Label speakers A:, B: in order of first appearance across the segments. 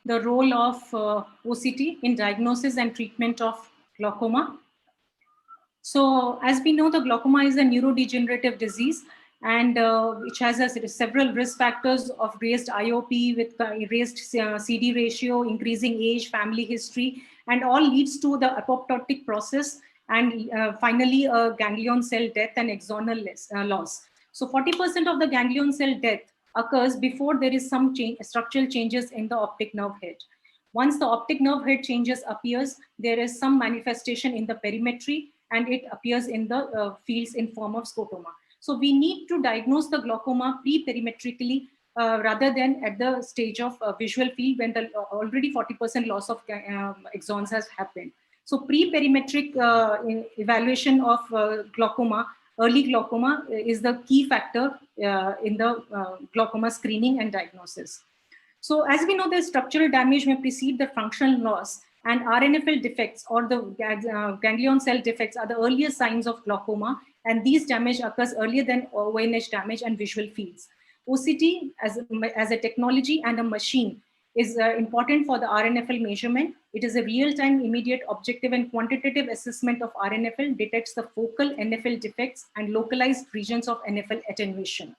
A: the role of OCT in diagnosis and treatment of glaucoma. So as we know, the glaucoma is a neurodegenerative disease, and which has several risk factors of raised IOP with raised CD ratio, increasing age, family history, and all leads to the apoptotic process and finally ganglion cell death and axonal loss. So 40% of the ganglion cell death occurs before there is some structural changes in the optic nerve head. Once the optic nerve head changes appears, there is some manifestation in the perimetry and it appears in the fields in form of scotoma. So we need to diagnose the glaucoma pre-perimetrically rather than at the stage of visual field when the already 40% loss of axons has happened. So pre-perimetric evaluation of glaucoma, early glaucoma is the key factor in the glaucoma screening and diagnosis. So as we know, the structural damage may precede the functional loss, and RNFL defects or the ganglion cell defects are the earliest signs of glaucoma, and these damage occurs earlier than ONH damage and visual fields. OCT as a technology and a machine is important for the RNFL measurement. It is a real-time, immediate, objective and quantitative assessment of RNFL, detects the focal NFL defects and localized regions of NFL attenuation.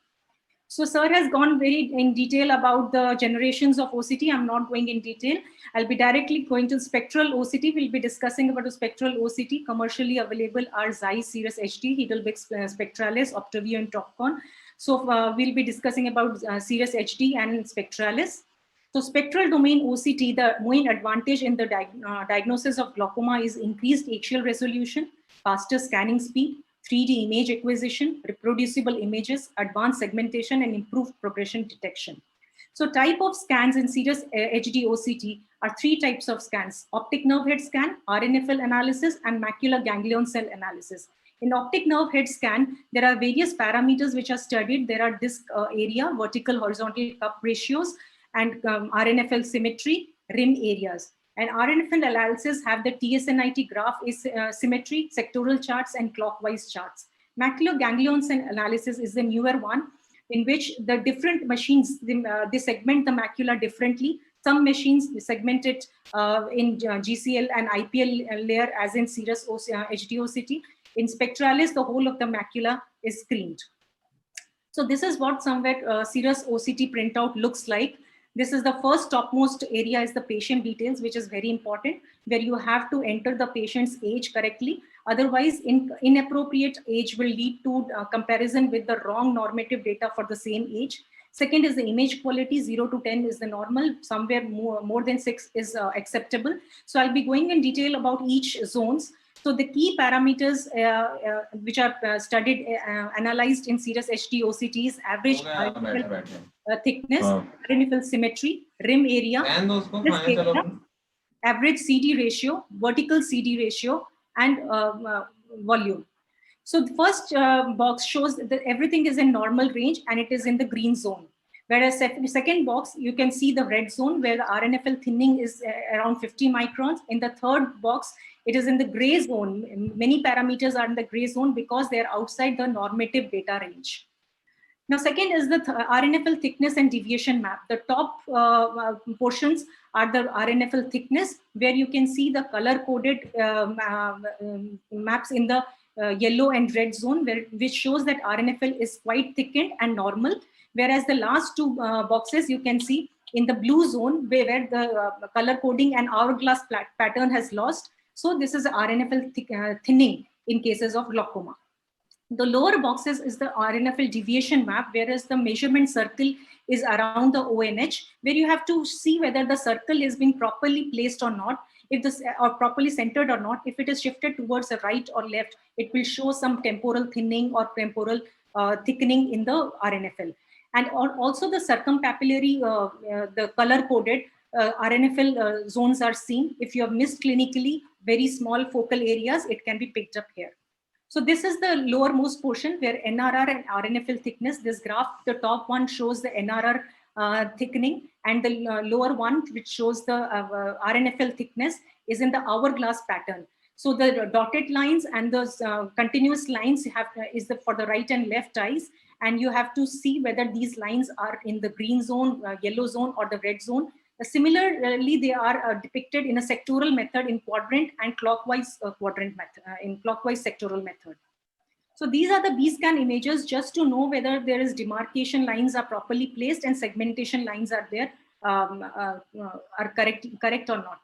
A: So sir has gone very in detail about the generations of OCT. I'm not going in detail. I'll be directly going to spectral OCT. We'll be discussing about the spectral OCT. Commercially available are Zeiss, Cirrus HD, Heidelberg Spectralis, Optavia and Topcon. So we'll be discussing about Cirrus HD and Spectralis. So spectral domain OCT, the main advantage in the diagnosis of glaucoma is increased axial resolution, faster scanning speed, 3D image acquisition, reproducible images, advanced segmentation, and improved progression detection. So type of scans in Cirrus HD OCT are three types of scans: optic nerve head scan, RNFL analysis, and macular ganglion cell analysis. In optic nerve head scan, there are various parameters which are studied. There are disc area, vertical horizontal cup ratios, and RNFL symmetry, rim areas. And RNFL analysis have the TSNIT graph is symmetry, sectoral charts, and clockwise charts. Macular ganglion cell analysis is the newer one, in which the different machines, they segment the macula differently. Some machines segment it in GCL and IPL layer, as in Cirrus HD OCT. In Spectralis, the whole of the macula is screened. So this is what somewhere Cirrus OCT printout looks like. This is the first topmost area is the patient details, which is very important, where you have to enter the patient's age correctly. Otherwise, inappropriate age will lead to comparison with the wrong normative data for the same age. Second is the image quality, 0 to 10 is the normal, somewhere more than 6 is acceptable. So I'll be going in detail about each zones. So the key parameters which are studied, analyzed in Cirrus HD OCT is average thickness, RNFL symmetry, rim area, average CD ratio, vertical CD ratio, and volume. So the first box shows that everything is in normal range and it is in the green zone. Whereas the second box, you can see the red zone where the RNFL thinning is around 50 microns. In the third box, it is in the gray zone. Many parameters are in the gray zone because they are outside the normative data range. Now, second is the RNFL thickness and deviation map. The top portions are the RNFL thickness, where you can see the color-coded maps in the yellow and red zone, which shows that RNFL is quite thickened and normal. Whereas the last two boxes, you can see in the blue zone, where the color coding and hourglass pattern has lost. So this is RNFL thinning in cases of glaucoma. The lower boxes is the RNFL deviation map, whereas the measurement circle is around the ONH, where you have to see whether the circle is being properly placed or not, if this or properly centered or not. If it is shifted towards the right or left, it will show some temporal thinning or temporal thickening in the RNFL. And also the circumpapillary, the color-coded RNFL zones are seen. If you have missed clinically very small focal areas, it can be picked up here. So this is the lowermost portion where NRR and RNFL thickness. This graph, the top one shows the NRR thickening, and the lower one, which shows the RNFL thickness, is in the hourglass pattern. So the dotted lines and those continuous lines is for the right and left eyes, and you have to see whether these lines are in the green zone, yellow zone, or the red zone. Similarly, they are depicted in a sectoral method in quadrant and clockwise quadrant method, in clockwise sectoral method. So these are the B-scan images just to know whether there is demarcation lines are properly placed and segmentation lines are there, are correct or not.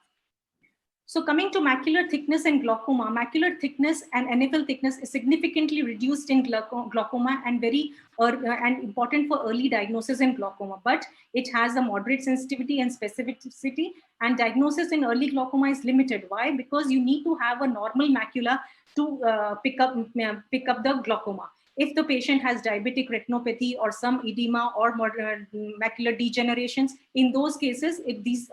A: So coming to macular thickness and glaucoma, macular thickness and NFL thickness is significantly reduced in glaucoma and and important for early diagnosis in glaucoma, but it has a moderate sensitivity and specificity, and diagnosis in early glaucoma is limited. Why? Because you need to have a normal macula to pick up the glaucoma. If the patient has diabetic retinopathy or some edema or macular degenerations, in those cases, if these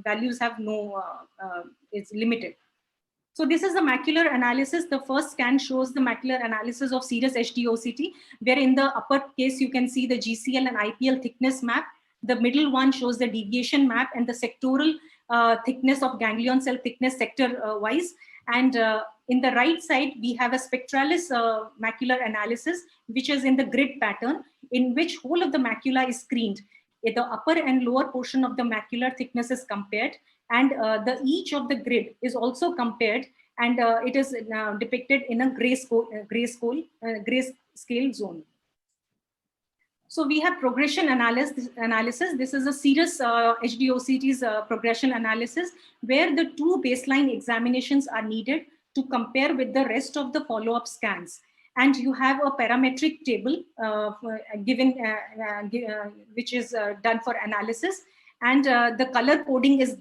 A: values have no, it's limited. So this is the macular analysis. The first scan shows the macular analysis of serous HD OCT, where in the upper case, you can see the GCL and IPL thickness map. The middle one shows the deviation map and the sectoral thickness of ganglion cell thickness sector wise. And in the right side, we have a spectralis macular analysis, which is in the grid pattern, in which whole of the macula is screened. The upper and lower portion of the macular thickness is compared, and each of the grid is also compared, and it is depicted in a grayscale zone. So we have progression analysis. This is a serous HD-OCT's progression analysis, where the two baseline examinations are needed to compare with the rest of the follow-up scans. And you have a parametric table given, which is done for analysis. And the color coding is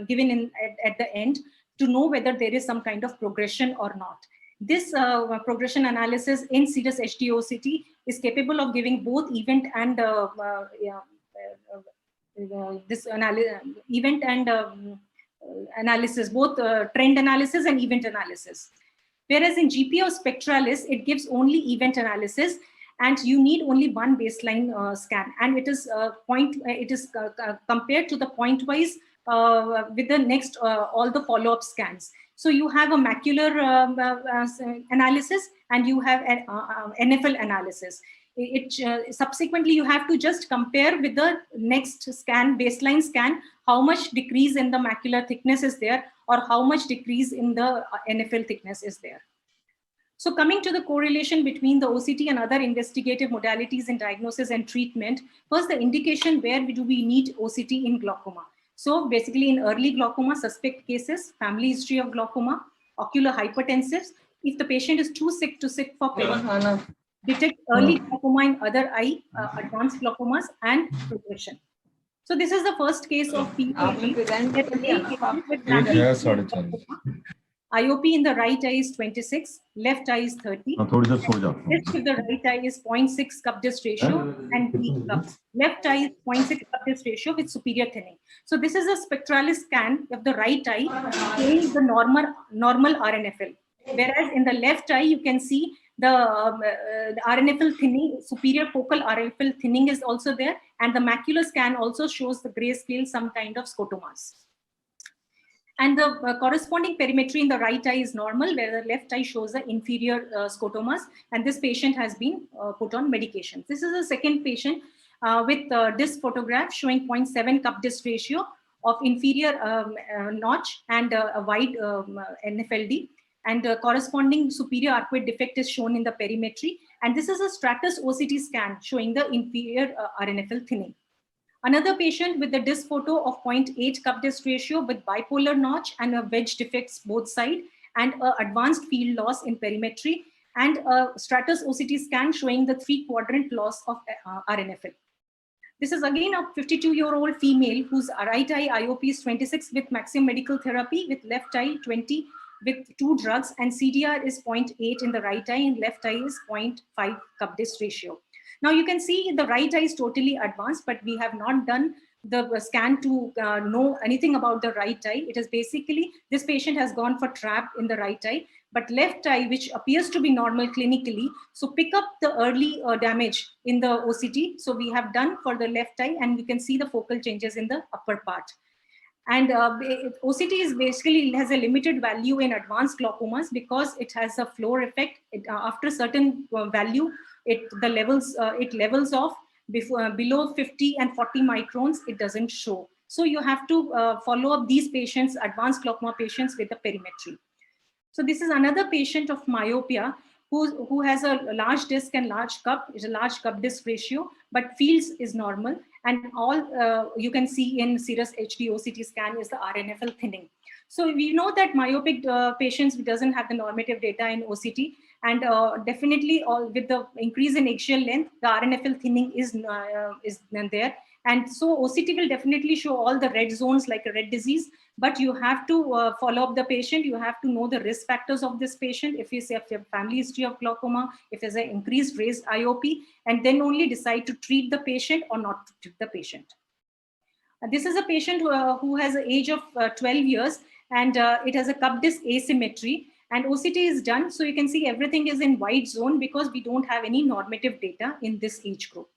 A: given at the end to know whether there is some kind of progression or not. This progression analysis in serous HD-OCT is capable of giving both event and analysis, both trend analysis and event analysis. Whereas in GPO Spectralis, it gives only event analysis, and you need only one baseline scan, and it is compared to the pointwise with the next all the follow-up scans. So you have a macular analysis and you have an NFL analysis. Subsequently, you have to just compare with the next scan, baseline scan, how much decrease in the macular thickness is there or how much decrease in the NFL thickness is there. So coming to the correlation between the OCT and other investigative modalities in diagnosis and treatment, first the indication where do we need OCT in glaucoma. So basically in early glaucoma, suspect cases, family history of glaucoma, ocular hypertensives. If the patient is too sick to sit for pediatrics, detect early glaucoma in other eye, advanced glaucomas, and progression. So this is the first case of IOP in the right eye is 26, left eye is 30. Left with the right eye is 0.6 cup disc ratio and weak cups. Left eye is 0.6 cup disc ratio with superior thinning. So this is a spectralis scan of the right eye showing the normal RNFL. Whereas in the left eye, you can see the RNFL thinning, superior focal RNFL thinning is also there, and the macular scan also shows the grayscale, some kind of scotomas. And the corresponding perimetry in the right eye is normal, where the left eye shows the inferior scotomas, and this patient has been put on medications. This is a second patient with disc photograph showing 0.7 cup disc ratio of inferior notch and a wide NFLD, and corresponding superior arcuate defect is shown in the perimetry. And this is a stratus OCT scan showing the inferior RNFL thinning. Another patient with the disc photo of 0.8 cup disc ratio with bipolar notch and a wedge defects both sides, and advanced field loss in perimetry, and a stratus OCT scan showing the 3-quadrant loss of RNFL. This is again a 52-year-old female whose right eye IOP is 26 with maximum medical therapy, with left eye 20 with 2 drugs, and CDR is 0.8 in the right eye and left eye is 0.5 cup disc ratio. Now you can see the right eye is totally advanced, but we have not done the scan to know anything about the right eye. It is basically, this patient has gone for trap in the right eye, but left eye, which appears to be normal clinically, so pick up the early damage in the OCT. So we have done for the left eye, and you can see the focal changes in the upper part. And OCT is basically has a limited value in advanced glaucomas because it has a floor effect. After a certain value, it levels off. Below 50 and 40 microns, it doesn't show. So you have to follow up these patients, advanced glaucoma patients, with the perimetry. So this is another patient of myopia who has a large disc and large cup. It's a large cup disc ratio, but fields is normal. And all you can see in Cirrus HD OCT scan is the RNFL thinning. So we know that myopic patients doesn't have the normative data in OCT. And definitely with the increase in axial length, the RNFL thinning is there. And so OCT will definitely show all the red zones like a red disease, but you have to follow up the patient. You have to know the risk factors of this patient. If you have family history of glaucoma, if there's an increased raised IOP, and then only decide to treat the patient or not to treat the patient. This is a patient who has an age of 12 years, and it has a cup disc asymmetry, and OCT is done. So you can see everything is in white zone because we don't have any normative data in this age group.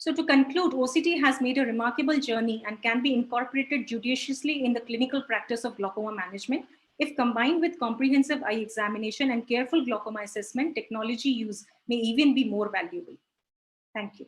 A: So to conclude, OCT has made a remarkable journey and can be incorporated judiciously in the clinical practice of glaucoma management. If combined with comprehensive eye examination and careful glaucoma assessment, technology use may even be more valuable. Thank you.